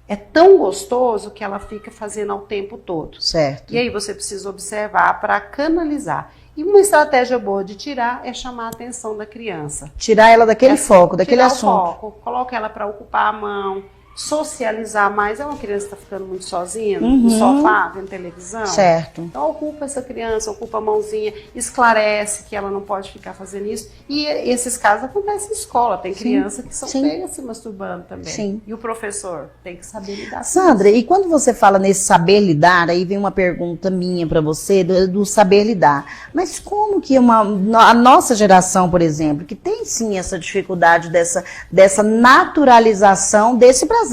É tão gostoso que ela fica fazendo ao tempo todo. Certo. E aí você precisa observar para canalizar. E uma estratégia boa de tirar é chamar a atenção da criança. Tirar ela daquele foco, daquele assunto. O foco, coloca ela para ocupar a mão, socializar mais. É uma criança que está ficando muito sozinha no sofá, vendo televisão. Certo. Então ocupa essa criança, ocupa a mãozinha, esclarece que ela não pode ficar fazendo isso. E esses casos acontecem em escola. Tem criança que são pegas se masturbando também. Sim. E o professor tem que saber lidar. Sandra, e quando você fala nesse saber lidar, aí vem uma pergunta minha para você do saber lidar. Mas como que a nossa geração, por exemplo, que tem sim essa dificuldade dessa naturalização desse prazer,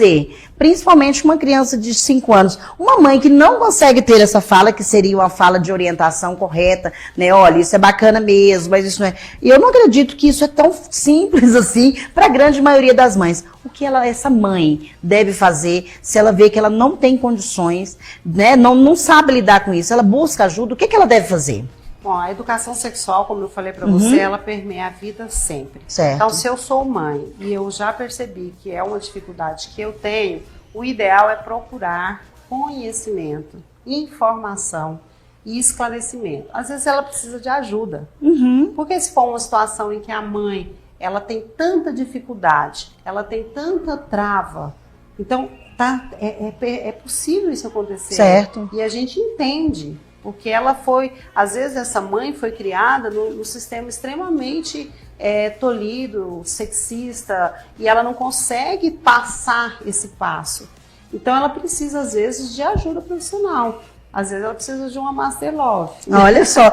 principalmente uma criança de 5 anos, uma mãe que não consegue ter essa fala, que seria uma fala de orientação correta, né? Olha, isso é bacana mesmo, mas isso não é. E eu não acredito que isso é tão simples assim para a grande maioria das mães. O que essa mãe deve fazer se ela vê que ela não tem condições, né? Não sabe lidar com isso, ela busca ajuda, o que ela deve fazer? Bom, a educação sexual, como eu falei para você, ela permeia a vida sempre. Certo. Então, se eu sou mãe e eu já percebi que é uma dificuldade que eu tenho, o ideal é procurar conhecimento, informação e esclarecimento. Às vezes ela precisa de ajuda. Porque se for uma situação em que a mãe ela tem tanta dificuldade, ela tem tanta trava, então é possível isso acontecer. Certo. E a gente entende. Porque às vezes essa mãe foi criada num sistema extremamente tolhido, sexista, e ela não consegue passar esse passo. Então ela precisa, às vezes, de ajuda profissional. Às vezes ela precisa de uma Master Love. Olha só.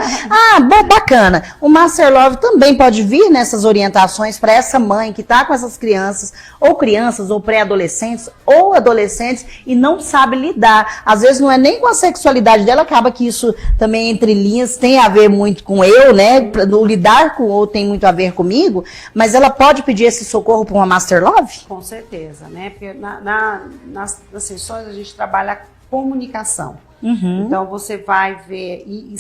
Bacana. O Master Love também pode vir nessas orientações para essa mãe que está com essas crianças ou pré-adolescentes, ou adolescentes, e não sabe lidar. Às vezes não é nem com a sexualidade dela, acaba que isso também, entre linhas, tem a ver muito com eu, né? O lidar com o outro tem muito a ver comigo, mas ela pode pedir esse socorro para uma Master Love? Com certeza, né? Porque nas sessões a gente trabalha a comunicação. Então você vai ver, e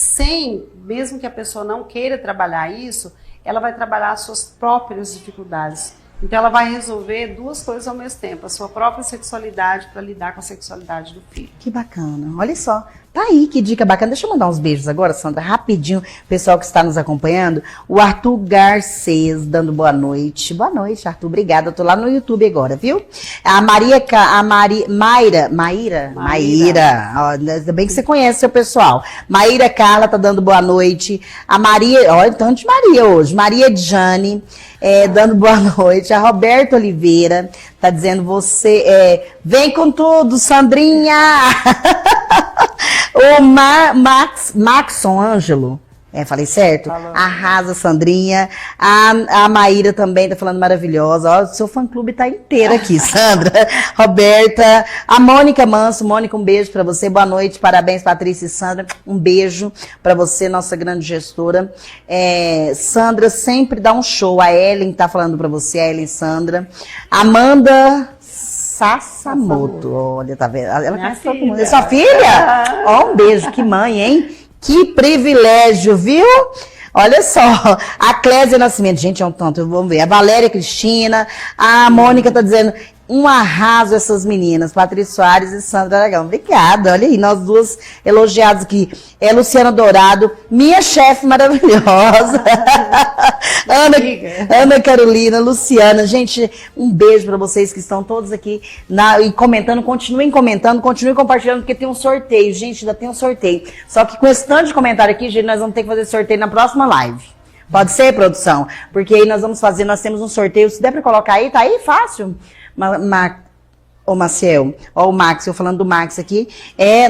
mesmo que a pessoa não queira trabalhar isso, ela vai trabalhar as suas próprias dificuldades. Então ela vai resolver duas coisas ao mesmo tempo, a sua própria sexualidade para lidar com a sexualidade do filho. Que bacana, olha só. Tá aí, que dica bacana. Deixa eu mandar uns beijos agora, Sandra, rapidinho, pessoal que está nos acompanhando. O Arthur Garcês dando boa noite. Boa noite, Arthur, obrigada. Eu tô lá no YouTube agora, viu? A Maíra, ó, ainda bem que você conhece seu pessoal. Maíra Carla tá dando boa noite. A Maria, olha, tanto de Maria hoje. Maria Jane, dando boa noite. A Roberta Oliveira tá dizendo vem com tudo, Sandrinha. O Maxon Ângelo, falei certo? Falou. Arrasa, Sandrinha. A Maíra também tá falando maravilhosa. Ó, seu fã-clube tá inteiro aqui, Sandra. Roberta. A Mônica Manso. Mônica, um beijo pra você. Boa noite. Parabéns, Patrícia e Sandra. Um beijo pra você, nossa grande gestora. Sandra sempre dá um show. A Ellen tá falando pra você. A Ellen Sandra. Amanda Sassamoto, olha, tá vendo? Ela conhece todo mundo. É sua filha? Ó, um beijo, que mãe, hein? Que privilégio, viu? Olha só, a Clésia Nascimento, gente, é um tanto, vamos ver. A Valéria Cristina, a Mônica tá dizendo, Um arraso essas meninas, Patrícia Soares e Sandra Aragão. Obrigada, olha aí, nós duas elogiadas aqui. Luciana Dourado, minha chefe maravilhosa. Ana Carolina, Luciana. Gente, um beijo para vocês que estão todos aqui e comentando. Continuem compartilhando, porque tem um sorteio. Gente, ainda tem um sorteio. Só que com esse tanto de comentário aqui, gente, nós vamos ter que fazer sorteio na próxima live. Pode ser, produção? Porque aí nós temos um sorteio. Se der para colocar aí, tá aí fácil. Ô Maciel, ó o Max, eu falando do Max aqui,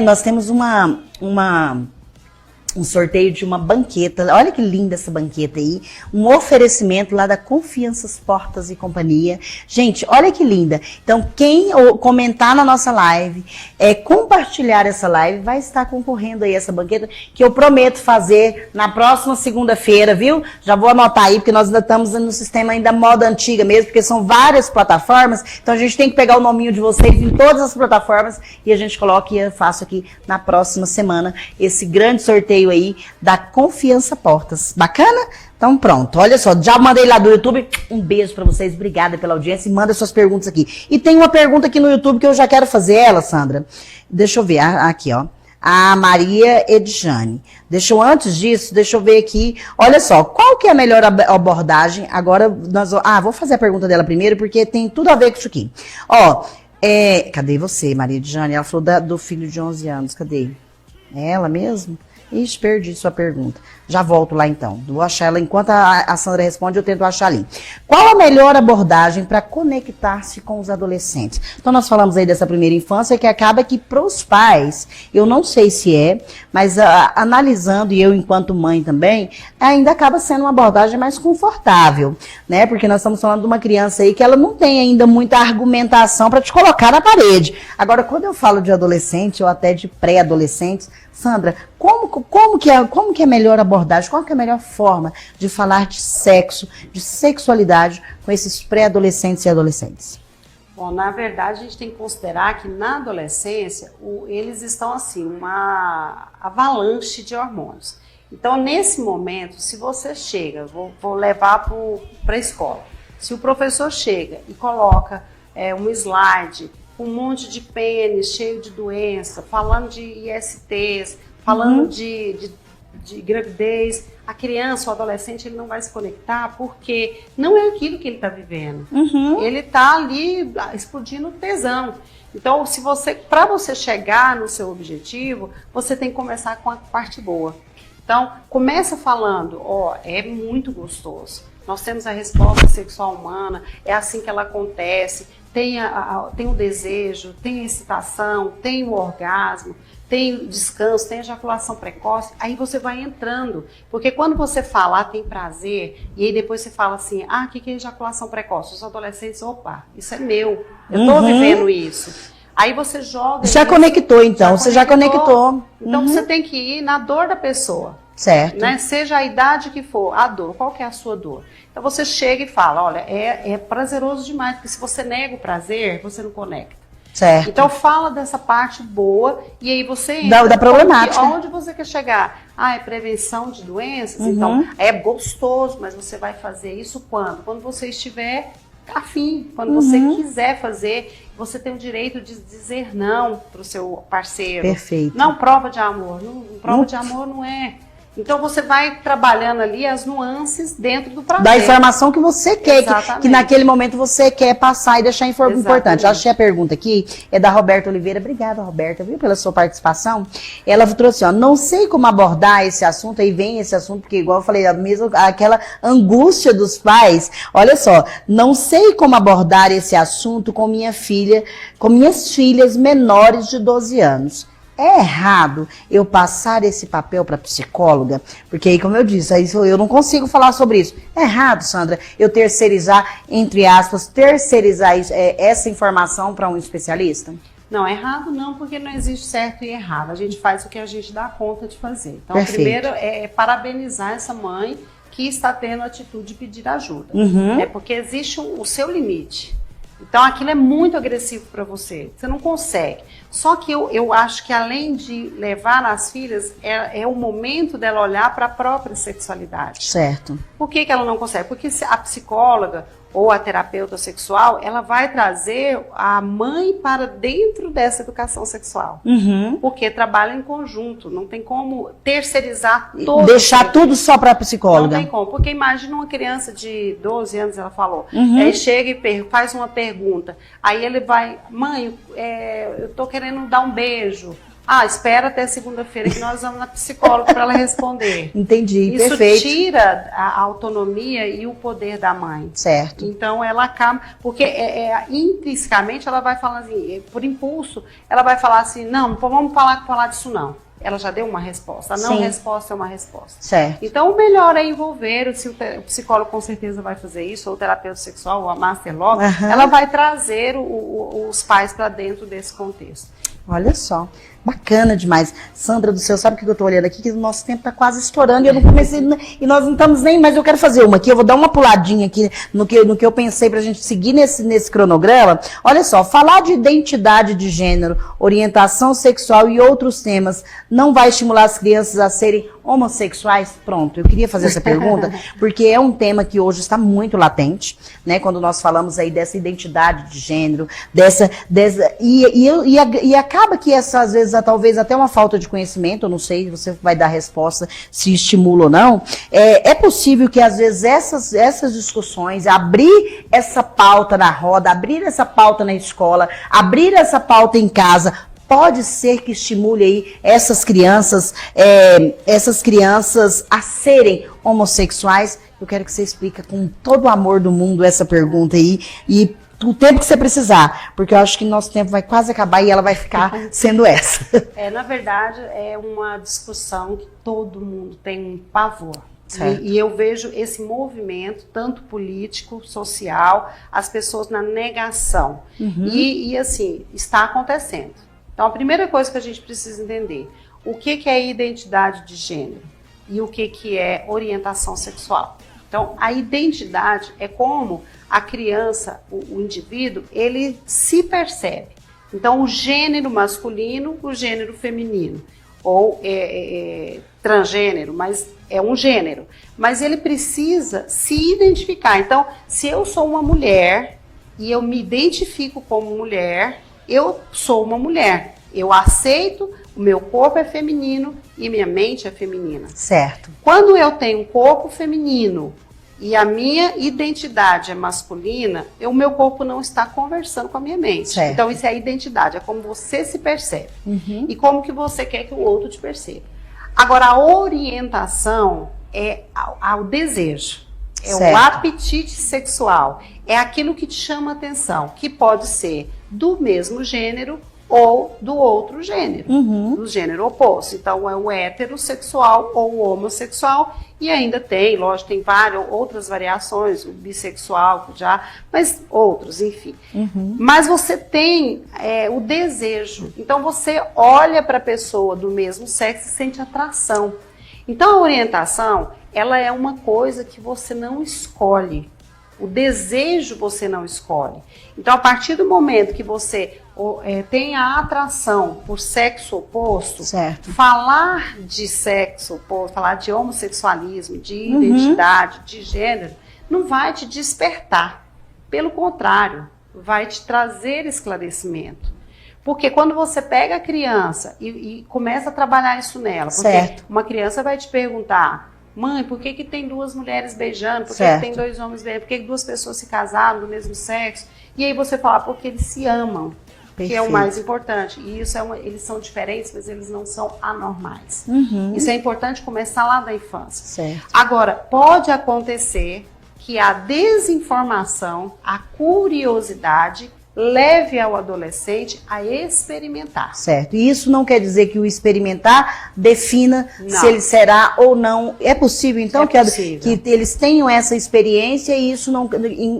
nós temos um sorteio de uma banqueta, olha que linda essa banqueta aí, um oferecimento lá da Confianças Portas e Companhia. Gente, olha que linda. Então, quem comentar na nossa live, compartilhar essa live, vai estar concorrendo aí a essa banqueta, que eu prometo fazer na próxima segunda-feira, viu? Já vou anotar aí, porque nós ainda estamos no sistema ainda moda antiga mesmo, porque são várias plataformas, então a gente tem que pegar o nominho de vocês em todas as plataformas e a gente coloca e eu faço aqui na próxima semana esse grande sorteio aí da Confiança Portas. Bacana? Então pronto, olha só, já mandei lá do YouTube, um beijo pra vocês, obrigada pela audiência e manda suas perguntas aqui. E tem uma pergunta aqui no YouTube que eu já quero fazer ela, Sandra. Deixa eu ver, aqui ó, a Maria Edjane. Antes disso, deixa eu ver aqui, olha só, qual que é a melhor abordagem? Agora, vou fazer a pergunta dela primeiro, porque tem tudo a ver com isso aqui. Ó, cadê você, Maria Edjane? Ela falou do filho de 11 anos, cadê? É ela mesmo? Ixi, perdi sua pergunta. Já volto lá então. Vou achar ela. Enquanto a Sandra responde, eu tento achar ali. Qual a melhor abordagem para conectar-se com os adolescentes? Então, nós falamos aí dessa primeira infância, que acaba que para os pais, eu não sei se mas analisando, e eu enquanto mãe também, ainda acaba sendo uma abordagem mais confortável, né? Porque nós estamos falando de uma criança aí que ela não tem ainda muita argumentação para te colocar na parede. Agora, quando eu falo de adolescente ou até de pré-adolescentes, Sandra, como que é a melhor abordagem? Qual que é a melhor forma de falar de sexo, de sexualidade com esses pré-adolescentes e adolescentes? Bom, na verdade, a gente tem que considerar que na adolescência, eles estão assim, uma avalanche de hormônios. Então, nesse momento, se você chega, vou levar para a escola, se o professor chega e coloca um slide, um monte de pênis cheio de doença, falando de ISTs, falando de gravidez, a criança, o adolescente, ele não vai se conectar porque não é aquilo que ele está vivendo. Ele está ali explodindo tesão. Então, para você chegar no seu objetivo, você tem que começar com a parte boa. Então, começa falando, é muito gostoso. Nós temos a resposta sexual humana, é assim que ela acontece. Tem o desejo, tem a excitação, tem o orgasmo, tem o descanso, tem a ejaculação precoce, aí você vai entrando. Porque quando você fala, tem prazer, e aí depois você fala assim, o que é ejaculação precoce? Os adolescentes, isso é meu, eu estou vivendo isso. Aí você joga... Já conectou então, você já conectou. Então você tem que ir na dor da pessoa. Certo. Né? Seja a idade que for, a dor, qual que é a sua dor? Então você chega e fala, olha, é prazeroso demais, porque se você nega o prazer, você não conecta. Certo. Então fala dessa parte boa e aí você entra da problemática. Onde você quer chegar? É prevenção de doenças? Então é gostoso, mas você vai fazer isso quando? Quando você estiver afim, quando você quiser fazer, você tem o direito de dizer não para o seu parceiro. Perfeito. Não prova de amor. Prova de amor não é. Então você vai trabalhando ali as nuances dentro do prazer. Da informação que você quer, que naquele momento você quer passar e deixar importante. Achei a pergunta aqui, é da Roberta Oliveira. Obrigada, Roberta, viu, pela sua participação. Ela trouxe, não sei como abordar esse assunto, aí vem esse assunto, porque igual eu falei, aquela angústia dos pais. Olha só, não sei como abordar esse assunto com minhas filhas menores de 12 anos. É errado eu passar esse papel para psicóloga? Porque aí, como eu disse, aí eu não consigo falar sobre isso. É errado, Sandra, eu terceirizar, entre aspas, essa informação para um especialista? Não, é errado não, porque não existe certo e errado. A gente faz o que a gente dá conta de fazer. Então, Perfeito. Primeiro é parabenizar essa mãe que está tendo a atitude de pedir ajuda. Porque existe o seu limite. Então, aquilo é muito agressivo para você. Você não consegue. Só que eu acho que, além de levar nas filhas, é o momento dela olhar para a própria sexualidade. Certo. Por que ela não consegue? Porque a psicóloga ou a terapeuta sexual, ela vai trazer a mãe para dentro dessa educação sexual. Porque trabalha em conjunto, não tem como terceirizar todo. Deixar tudo só para a psicóloga. Não tem como, porque imagina uma criança de 12 anos, ela falou, aí chega e faz uma pergunta, aí ele vai, mãe, eu tô querendo dar um beijo. Espera até segunda-feira que nós vamos na psicóloga para ela responder. Entendi, Isso perfeito. tira a autonomia e o poder da mãe. Certo. Então ela acaba, porque intrinsecamente ela vai falar assim, por impulso, ela vai falar assim, não vamos falar disso não. Ela já deu uma resposta. A não resposta é uma resposta. Certo. Então o melhor é envolver, se o psicólogo com certeza vai fazer isso, ou o terapeuta sexual, ou a Master Love, ela vai trazer os pais para dentro desse contexto. Olha só, bacana demais. Sandra do céu, sabe o que eu estou olhando aqui? Que o nosso tempo está quase estourando e eu não comecei, e nós não estamos nem, mas eu quero fazer uma aqui, eu vou dar uma puladinha aqui no que eu pensei para a gente seguir nesse cronograma. Olha só, falar de identidade de gênero, orientação sexual e outros temas não vai estimular as crianças a serem homossexuais? Pronto, eu queria fazer essa pergunta, porque é um tema que hoje está muito latente, né? Quando nós falamos aí dessa identidade de gênero, e acaba que essa, às vezes, talvez até uma falta de conhecimento, eu não sei, você vai dar resposta se estimula ou não, é possível que às vezes essas discussões, abrir essa pauta na roda, abrir essa pauta na escola, abrir essa pauta em casa, pode ser que estimule aí essas crianças a serem homossexuais? Eu quero que você explique com todo o amor do mundo essa pergunta aí e o tempo que você precisar, porque eu acho que nosso tempo vai quase acabar e ela vai ficar sendo essa. Na verdade, é uma discussão que todo mundo tem um pavor. E eu vejo esse movimento, tanto político, social, as pessoas na negação. E assim, está acontecendo. Então, a primeira coisa que a gente precisa entender, o que é identidade de gênero e o que é orientação sexual. Então, a identidade é como a criança, o indivíduo, ele se percebe. Então, o gênero masculino, o gênero feminino, ou transgênero, mas é um gênero. Mas ele precisa se identificar. Então, se eu sou uma mulher e eu me identifico como mulher, eu sou uma mulher. Eu aceito, o meu corpo é feminino e minha mente é feminina. Certo. Quando eu tenho um corpo feminino e a minha identidade é masculina, o meu corpo não está conversando com a minha mente. Certo. Então isso é a identidade, é como você se percebe. E como que você quer que o outro te perceba. Agora, a orientação é ao desejo. É certo. O apetite sexual. É aquilo que te chama atenção, que pode ser do mesmo gênero ou do outro gênero, do gênero oposto. Então, é o heterossexual ou o homossexual, e ainda tem, lógico, tem várias outras variações, o bissexual, mas outros, enfim. Mas você tem o desejo. Então, você olha para a pessoa do mesmo sexo e sente atração. Então, a orientação, ela é uma coisa que você não escolhe. O desejo você não escolhe. Então, a partir do momento que você tem a atração por sexo oposto, certo. Falar de sexo oposto, falar de homossexualismo, de identidade, de gênero, não vai te despertar. Pelo contrário, vai te trazer esclarecimento. Porque quando você pega a criança e começa a trabalhar isso nela, porque certo. Uma criança vai te perguntar: mãe, por que tem duas mulheres beijando? Por que tem dois homens beijando? Por que duas pessoas se casaram do mesmo sexo? E aí você fala, porque eles se amam, que é o mais importante. E isso eles são diferentes, mas eles não são anormais. Isso é importante começar lá da infância. Certo. Agora, pode acontecer que a desinformação, a curiosidade, leve ao adolescente a experimentar. Certo. E isso não quer dizer que o experimentar defina se ele será ou não. É possível, então, que eles tenham essa experiência e isso não,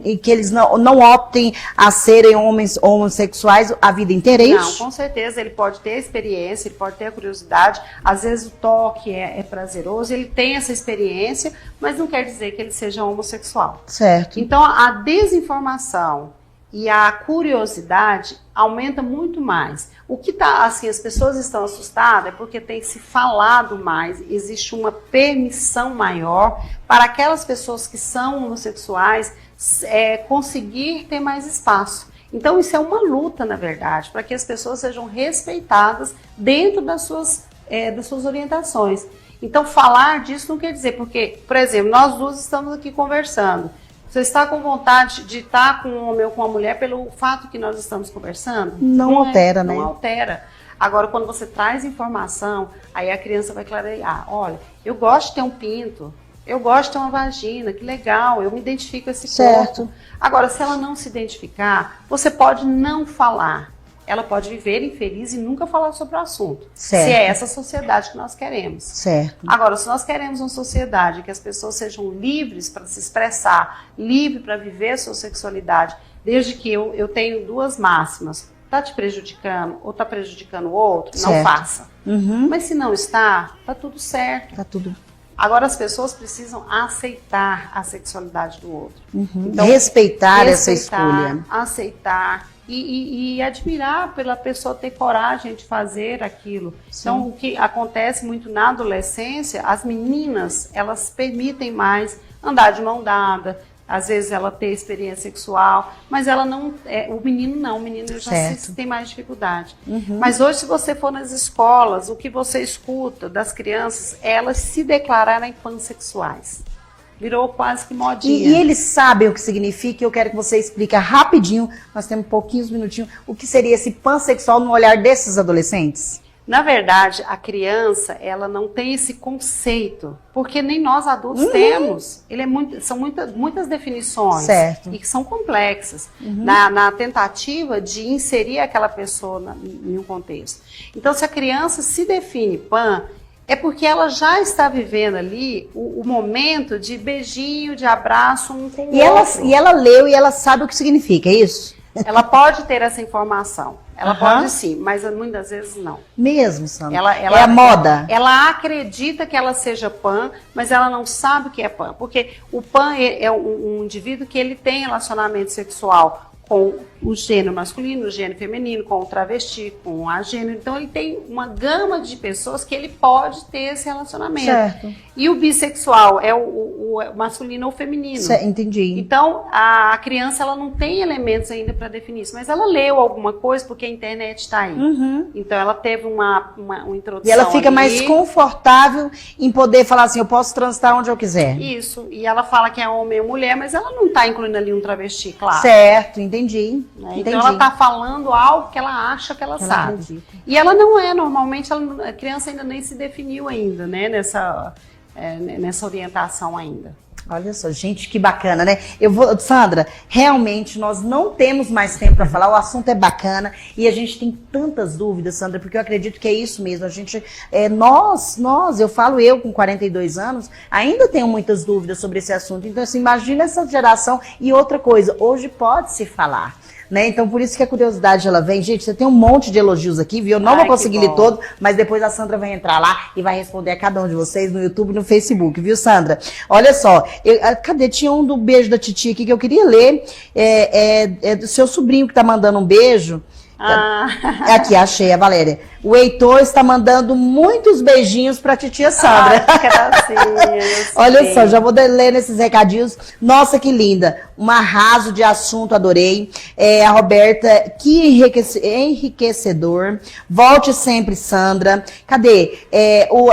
e que eles não optem a serem homens homossexuais a vida inteira, é isso? Não, com certeza. Ele pode ter a experiência, ele pode ter a curiosidade. Às vezes o toque é prazeroso, ele tem essa experiência, mas não quer dizer que ele seja homossexual. Certo. Então, a desinformação e a curiosidade aumenta muito mais. O que tá, assim, as pessoas estão assustadas é porque tem se falado mais, existe uma permissão maior para aquelas pessoas que são homossexuais conseguir ter mais espaço. Então isso é uma luta, na verdade, para que as pessoas sejam respeitadas dentro das suas orientações. Então falar disso não quer dizer, porque, por exemplo, nós duas estamos aqui conversando. Você está com vontade de estar com um homem ou com uma mulher pelo fato que nós estamos conversando? Não altera, né? Não altera. Agora, quando você traz informação, aí a criança vai clarear. Olha, eu gosto de ter um pinto, eu gosto de ter uma vagina, que legal, eu me identifico com esse corpo. Agora, se ela não se identificar, você pode não falar. Ela pode viver infeliz e nunca falar sobre o assunto. Certo. Se é essa sociedade que nós queremos. Certo. Agora, se nós queremos uma sociedade que as pessoas sejam livres para se expressar, livres para viver a sua sexualidade, desde que eu tenho duas máximas, está te prejudicando ou está prejudicando o outro, certo. Não faça. Uhum. Mas se não está tudo certo. Tá tudo. Agora, as pessoas precisam aceitar a sexualidade do outro. Uhum. Então, respeitar essa escolha. Aceitar. E admirar pela pessoa ter coragem de fazer aquilo. Sim. Então, o que acontece muito na adolescência, as meninas, elas permitem mais andar de mão dada, às vezes ela ter experiência sexual, mas ela não, o menino não, o menino já tem mais dificuldade. Uhum. Mas hoje, se você for nas escolas, o que você escuta das crianças, elas se declararem pansexuais. Virou quase que modinha. E eles sabem o que significa, eu quero que você explique rapidinho, nós temos pouquinhos minutinhos, o que seria esse pansexual no olhar desses adolescentes? Na verdade, a criança, ela não tem esse conceito, porque nem nós adultos temos. São muitas definições, certo. E que são complexas, na tentativa de inserir aquela pessoa em um contexto. Então, se a criança se define pan, é porque ela já está vivendo ali o momento de beijinho, de abraço um com o outro. E ela leu e ela sabe o que significa, é isso? Ela pode ter essa informação. Ela pode sim, mas muitas vezes não. Mesmo, Sandra? É a moda? Ela acredita que ela seja pan, mas ela não sabe o que é pan. Porque o pan é um indivíduo que ele tem relacionamento sexual com o gênero masculino, o gênero feminino, com o travesti, com a gênero. Então, ele tem uma gama de pessoas que ele pode ter esse relacionamento. Certo. E o bissexual é o masculino ou feminino. Entendi. Então, a criança ela não tem elementos ainda para definir isso, mas ela leu alguma coisa porque a internet está aí. Uhum. Então, ela teve uma introdução. E ela fica mais confortável em poder falar assim, eu posso transitar onde eu quiser. Isso. E ela fala que é homem ou mulher, mas ela não está incluindo ali um travesti, claro. Certo, entendi. Então ela está falando algo que ela acha que ela sabe. Acredita. E ela não é, normalmente a criança ainda nem se definiu ainda, né, nessa orientação ainda. Olha só, gente, que bacana, né? Sandra, realmente nós não temos mais tempo para falar, o assunto é bacana e a gente tem tantas dúvidas, Sandra, porque eu acredito que é isso mesmo. A gente, eu com 42 anos, ainda tenho muitas dúvidas sobre esse assunto. Então, assim, imagina essa geração. E outra coisa, hoje pode-se falar. Né? Então, por isso que a curiosidade ela vem. Gente, você tem um monte de elogios aqui, viu? Eu não vou conseguir ler todo, mas depois a Sandra vai entrar lá e vai responder a cada um de vocês no YouTube e no Facebook, viu, Sandra? Olha só, cadê? Tinha um do beijo da titia aqui que eu queria ler. É do seu sobrinho que tá mandando um beijo. Aqui, achei, a Valéria. O Heitor está mandando muitos beijinhos pra titia Sandra. Que gracinha. Olha só, já vou ler nesses recadinhos. Nossa, que linda. Um arraso de assunto, adorei. A Roberta, que enriquecedor. Volte sempre, Sandra. Cadê?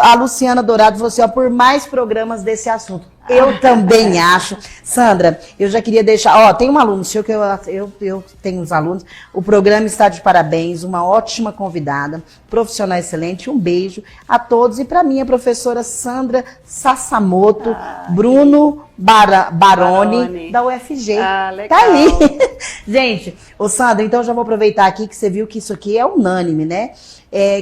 A Luciana Dourado falou assim, por mais programas desse assunto. Eu também acho. Sandra, eu já queria deixar... tem um aluno seu que eu tenho uns alunos. O programa está de parabéns, uma ótima convidada, profissional excelente. Um beijo a todos. E para mim, a professora Sandra Sassamoto, Bruno Baroni, da UFG. Legal. Tá aí. Gente, Sandra, então já vou aproveitar aqui que você viu que isso aqui é unânime, né?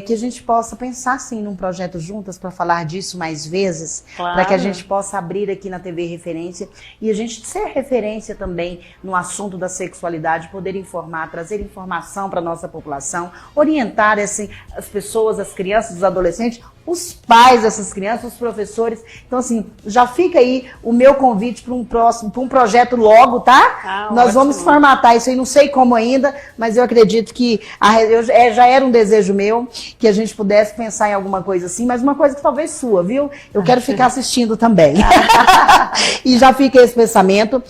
Que a gente possa pensar, sim, num projeto juntas para falar disso mais vezes, claro. Para que a gente possa abrir aqui na TV Referência e a gente ser referência também no assunto da sexualidade, poder informar, trazer informação para a nossa população, orientar assim, as pessoas, as crianças, os adolescentes, os pais dessas crianças, os professores. Então, assim, já fica aí o meu convite para um projeto logo, tá? Nós vamos formatar montar isso aí, não sei como ainda, mas eu acredito que já era um desejo meu que a gente pudesse pensar em alguma coisa assim, mas uma coisa que talvez sua, viu? Eu quero ficar assistindo também. E já fica esse pensamento.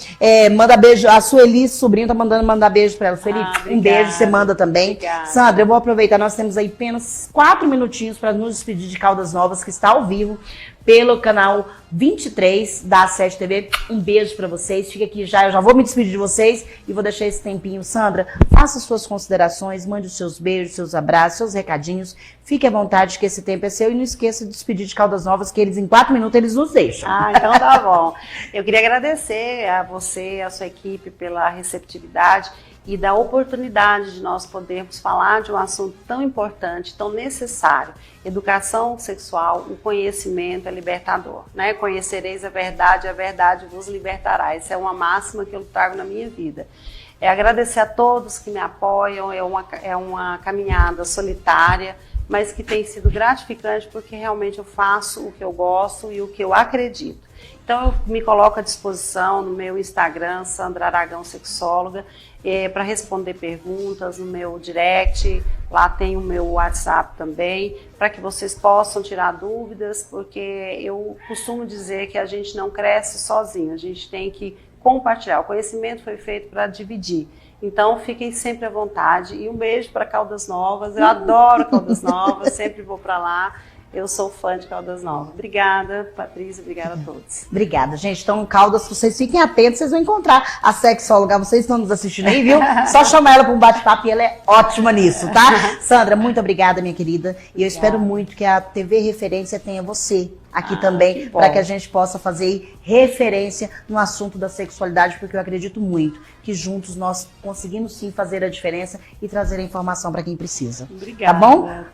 Manda beijo, a Sueli, sobrinho, tá mandar beijo pra ela. Sueli, um beijo, você manda também. Obrigada. Sandra, eu vou aproveitar, nós temos aí apenas 4 minutinhos para nos despedir de Caldas Novas, que está ao vivo pelo canal 23 da A7 TV. Um beijo para vocês. Fica aqui já, eu já vou me despedir de vocês e vou deixar esse tempinho. Sandra, faça suas considerações, mande os seus beijos, seus abraços, seus recadinhos. Fique à vontade que esse tempo é seu e não esqueça de despedir de Caldas Novas, que eles em 4 minutos eles nos deixam. Então tá bom. Eu queria agradecer a você, a sua equipe pela receptividade e da oportunidade de nós podermos falar de um assunto tão importante, tão necessário. Educação sexual, o conhecimento é libertador, né? Conhecereis a verdade vos libertará. Essa é uma máxima que eu trago na minha vida. Agradecer a todos que me apoiam, é uma caminhada solitária, mas que tem sido gratificante porque realmente eu faço o que eu gosto e o que eu acredito. Então eu me coloco à disposição no meu Instagram, Sandra Aragão Sexóloga, para responder perguntas no meu direct, lá tem o meu WhatsApp também, para que vocês possam tirar dúvidas, porque eu costumo dizer que a gente não cresce sozinho, a gente tem que compartilhar. O conhecimento foi feito para dividir. Então, fiquem sempre à vontade. E um beijo para Caldas Novas. Eu adoro Caldas Novas, sempre vou para lá. Eu sou fã de Caldas Novas. Obrigada, Patrícia. Obrigada a todos. Obrigada, gente. Então, Caldas, vocês fiquem atentos, vocês vão encontrar a sexóloga. Vocês estão nos assistindo aí, viu? Só chamar ela para um bate-papo e ela é ótima nisso, tá? Sandra, muito obrigada, minha querida. E eu espero muito que a TV Referência tenha você aqui também, para que a gente possa fazer referência no assunto da sexualidade, porque eu acredito muito que juntos nós conseguimos sim fazer a diferença e trazer a informação para quem precisa. Obrigada. Tá bom?